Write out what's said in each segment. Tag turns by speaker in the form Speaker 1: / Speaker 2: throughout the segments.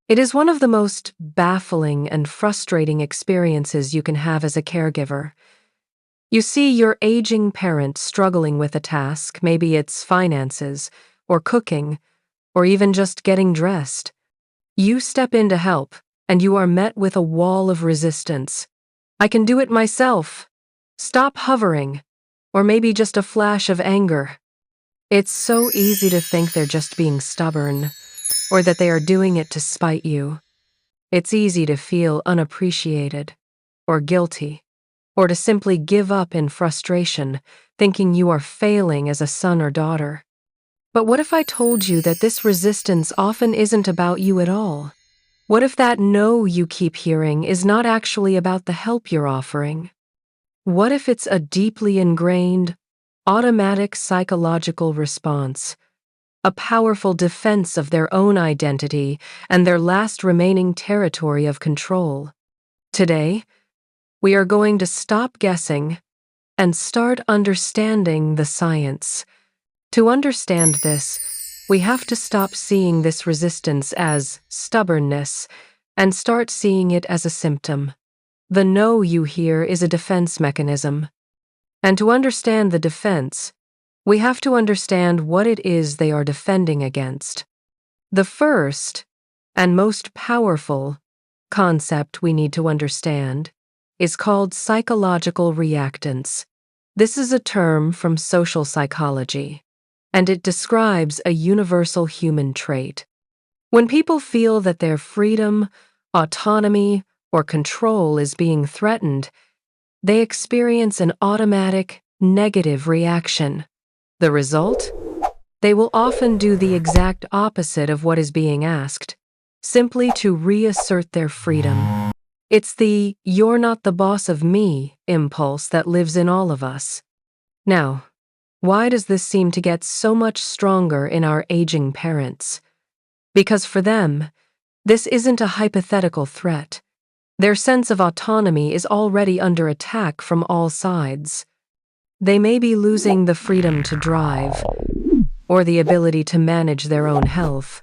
Speaker 1: It is one of the most baffling and frustrating experiences you can have as a caregiver. You see your aging parent struggling with a task, maybe it's finances, or cooking, or even just getting dressed. You step in to help, and you are met with a wall of resistance. I can do it myself. Stop hovering. Or maybe just a flash of anger. It's so easy to think they're just being stubborn, or that they are doing it to spite you. It's easy to feel unappreciated, or guilty, or to simply give up in frustration, thinking you are failing as a son or daughter. But what if I told you that this resistance often isn't about you at all? What if that no you keep hearing is not actually about the help you're offering? What if it's a deeply ingrained, automatic psychological response, a powerful defense of their own identity and their last remaining territory of control? Today, we are going to stop guessing and start understanding the science. To understand this, we have to stop seeing this resistance as stubbornness and start seeing it as a symptom. The no you hear is a defense mechanism. And to understand the defense, we have to understand what it is they are defending against. The first, and most powerful, concept we need to understand is called psychological reactance. This is a term from social psychology, and it describes a universal human trait. When people feel that their freedom, autonomy, or control is being threatened, they experience an automatic, negative reaction. The result? They will often do the exact opposite of what is being asked, simply to reassert their freedom. It's the "you're not the boss of me" impulse that lives in all of us. Now, why does this seem to get so much stronger in our aging parents? Because for them, this isn't a hypothetical threat. Their sense of autonomy is already under attack from all sides. They may be losing the freedom to drive, or the ability to manage their own health,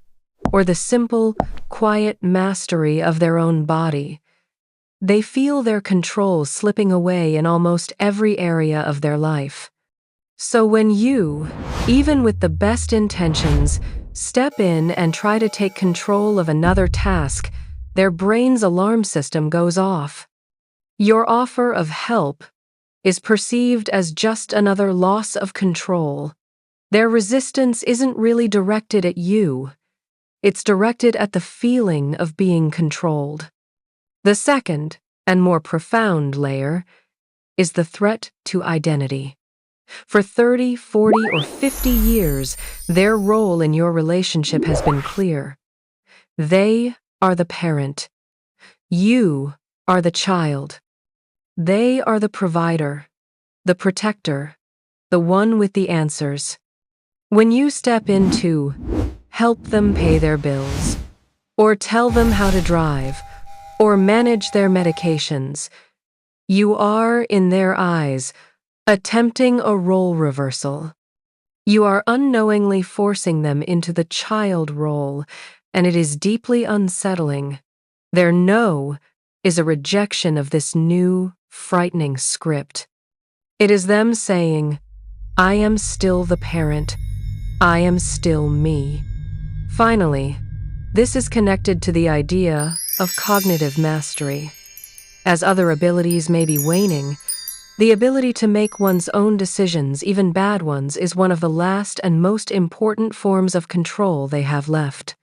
Speaker 1: or the simple, quiet mastery of their own body. They feel their control slipping away in almost every area of their life. So when you, even with the best intentions, step in and try to take control of another task, their brain's alarm system goes off. Your offer of help is perceived as just another loss of control. Their resistance isn't really directed at you. It's directed at the feeling of being controlled. The second, and more profound layer, is the threat to identity. For 30, 40, or 50 years, their role in your relationship has been clear. They are the parent. You are the child. They are the provider, the protector, the one with the answers. When you step in to help them pay their bills, or tell them how to drive, or manage their medications, you are, in their eyes, attempting a role reversal. You are unknowingly forcing them into the child role, and it is deeply unsettling. Their no is a rejection of this new, frightening script. It is them saying, "I am still the parent. I am still me." Finally, this is connected to the idea of cognitive mastery. As other abilities may be waning, the ability to make one's own decisions, even bad ones, is one of the last and most important forms of control they have left.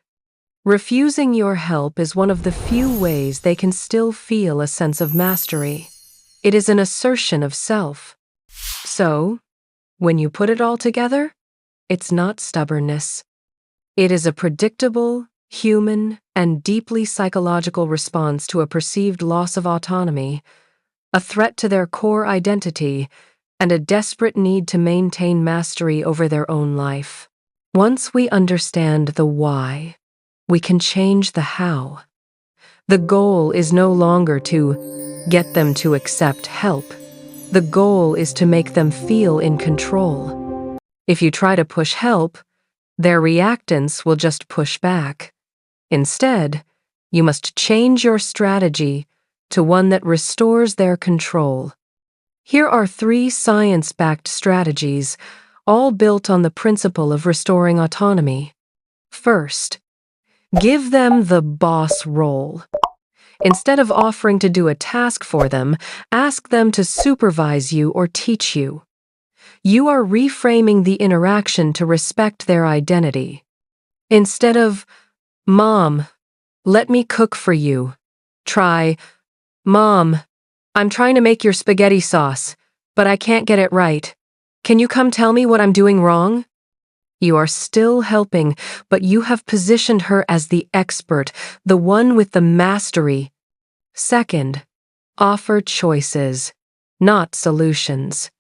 Speaker 1: Refusing your help is one of the few ways they can still feel a sense of mastery. It is an assertion of self. So, when you put it all together, it's not stubbornness. It is a predictable, human, and deeply psychological response to a perceived loss of autonomy, a threat to their core identity, and a desperate need to maintain mastery over their own life. Once we understand the why, we can change the how. The goal is no longer to get them to accept help. The goal is to make them feel in control. If you try to push help, their reactance will just push back. Instead, you must change your strategy to one that restores their control. Here are 3 science-backed strategies, all built on the principle of restoring autonomy. First, give them the boss role. Instead of offering to do a task for them, ask them to supervise you or teach you. You are reframing the interaction to respect their identity. Instead of, "Mom, let me cook for you," try, "Mom, I'm trying to make your spaghetti sauce, but I can't get it right. Can you come tell me what I'm doing wrong?" You are still helping, but you have positioned her as the expert, the one with the mastery. Second, offer choices, not solutions.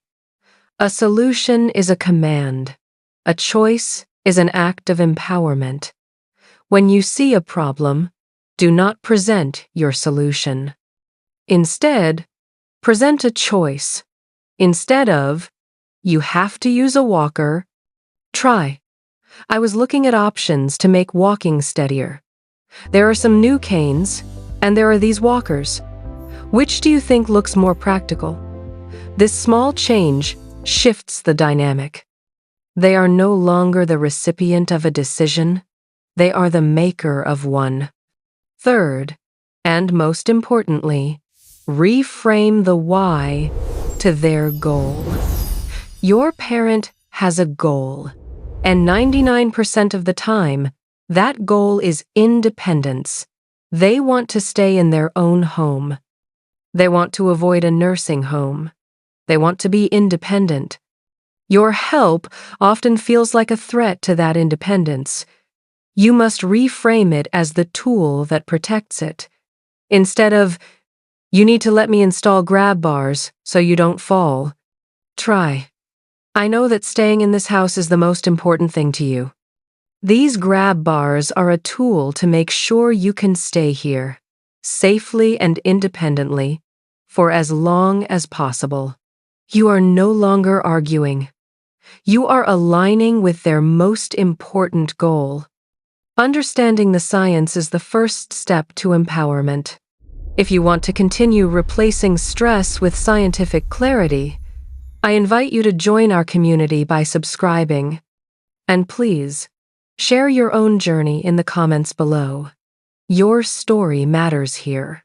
Speaker 1: A solution is a command. A choice is an act of empowerment. When you see a problem, do not present your solution. Instead, present a choice. Instead of, "You have to use a walker," try, "I was looking at options to make walking steadier. There are some new canes, and there are these walkers. Which do you think looks more practical?" This small change shifts the dynamic. They are no longer the recipient of a decision, they are the maker of one. Third, and most importantly, reframe the why to their goal. Your parent has a goal, and 99% of the time, that goal is independence. They want to stay in their own home. They want to avoid a nursing home. They want to be independent. Your help often feels like a threat to that independence. You must reframe it as the tool that protects it. Instead of, "You need to let me install grab bars so you don't fall," try, "I know that staying in this house is the most important thing to you. These grab bars are a tool to make sure you can stay here, safely and independently, for as long as possible." You are no longer arguing. You are aligning with their most important goal. Understanding the science is the first step to empowerment. If you want to continue replacing stress with scientific clarity, I invite you to join our community by subscribing. And please, share your own journey in the comments below. Your story matters here.